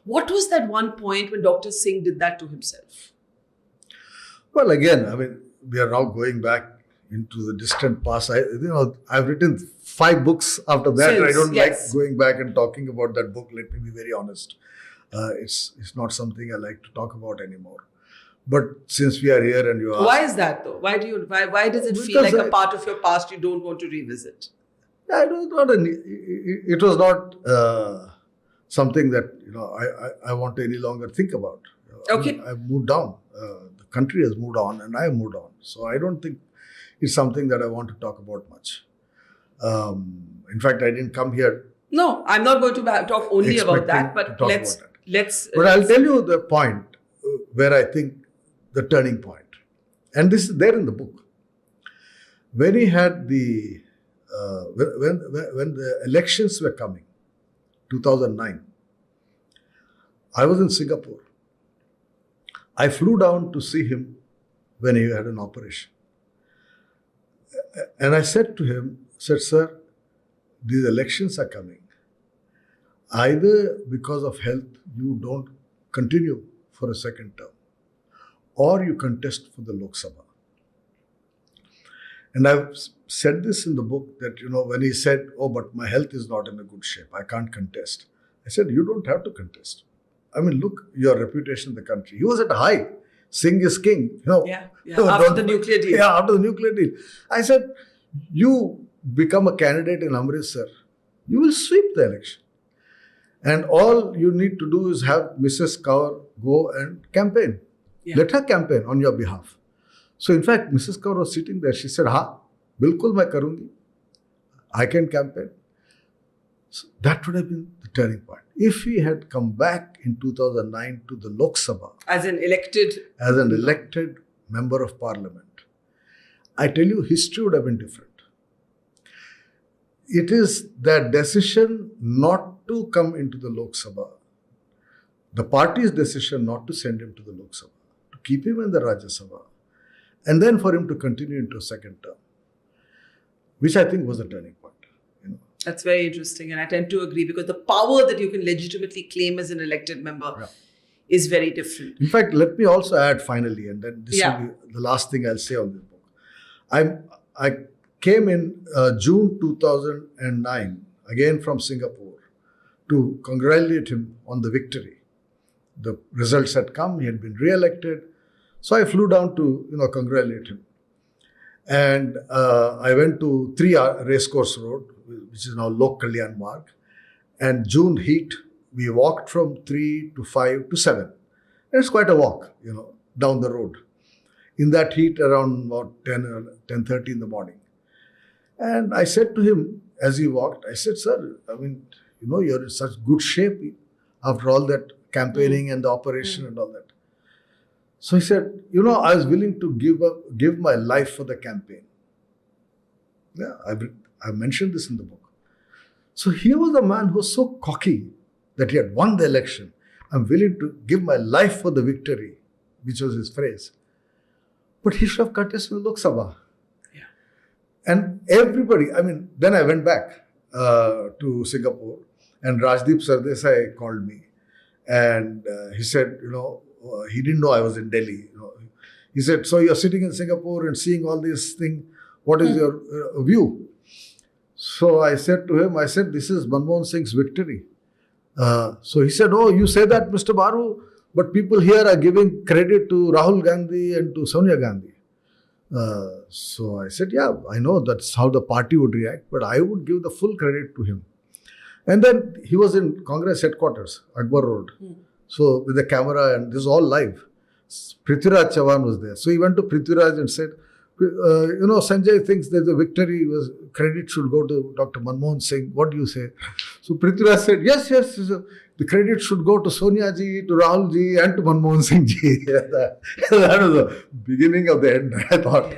What was that one point when Dr. Singh did that to himself? Well, again, I mean, we are now going back into the distant past. I've written 5 books after that. Since, I don't yes. like going back and talking about that book. Let me be very honest. It's not something I like to talk about anymore. But since we are here and you asked, Why is that though? Why does it feel like a part of your past you don't want to revisit? it was not something that I want to any longer think about. Okay. I've moved on. The country has moved on, and I have moved on. So I don't think it's something that I want to talk about much. In fact, I didn't come here. No, I'm not going to talk only about that. But let's. But I'll tell you the point where I think the turning point, and this is there in the book. When he had the when the elections were coming, 2009, I was in Singapore. I flew down to see him when he had an operation. And I said to him, sir, these elections are coming. Either because of health, you don't continue for a second term, or you contest for the Lok Sabha. And I've said this in the book that, when he said, but my health is not in a good shape, I can't contest. I said, you don't have to contest. I mean, look, your reputation in the country. He was at a high. Singh is king. After the nuclear deal. Yeah, after the nuclear deal. I said, you become a candidate in Amritsar, you will sweep the election. And all you need to do is have Mrs. Kaur go and campaign. Yeah. Let her campaign on your behalf. So in fact, Mrs. Kaur was sitting there. She said, bilkul main karungi. I can campaign. So that would have been the turning point. If he had come back in 2009 to the Lok Sabha as an elected member of parliament, I tell you, history would have been different. It is that decision not to come into the Lok Sabha, the party's decision not to send him to the Lok Sabha, to keep him in the Rajya Sabha, and then for him to continue into a second term, which I think was a turning point. That's very interesting, and I tend to agree, because the power that you can legitimately claim as an elected member is very different. In fact, let me also add finally, and then this will be the last thing I'll say on this book. I came in June 2009, again from Singapore, to congratulate him on the victory. The results had come, he had been re-elected. So I flew down to congratulate him. And I went to 3 Racecourse Road, which is now Lok Kalyan Marg. And June heat, we walked from 3 to 5 to 7. And it's quite a walk, down the road. In that heat, around about 10 or 10:30 in the morning. And I said to him, as he walked, I said, sir, I mean, you're in such good shape after all that campaigning and the operation and all that. So he said, I was willing to give my life for the campaign. Yeah, I've mentioned this in the book. So here was a man who was so cocky that he had won the election. I'm willing to give my life for the victory, which was his phrase. But he should have contested in Lok Sabha. Yeah. And everybody, then I went back to Singapore, and Rajdeep Sardesai called me. And he said, he didn't know I was in Delhi. He said, so you're sitting in Singapore and seeing all these things. What is your view? So I said to him, this is Manmohan Singh's victory. So he said, you say that, Mr. Baru, but people here are giving credit to Rahul Gandhi and to Sonia Gandhi. So I said, I know that's how the party would react, but I would give the full credit to him. And then he was in Congress headquarters, Akbar Road. So with the camera, and this is all live. Prithviraj Chauhan was there. So he went to Prithviraj and said, Sanjay thinks there's a victory, credit should go to Dr. Manmohan Singh. What do you say? So Prithviraj said, yes, the credit should go to Sonia ji, to Rahul ji, and to Manmohan Singh ji. That was the beginning of the end, I thought.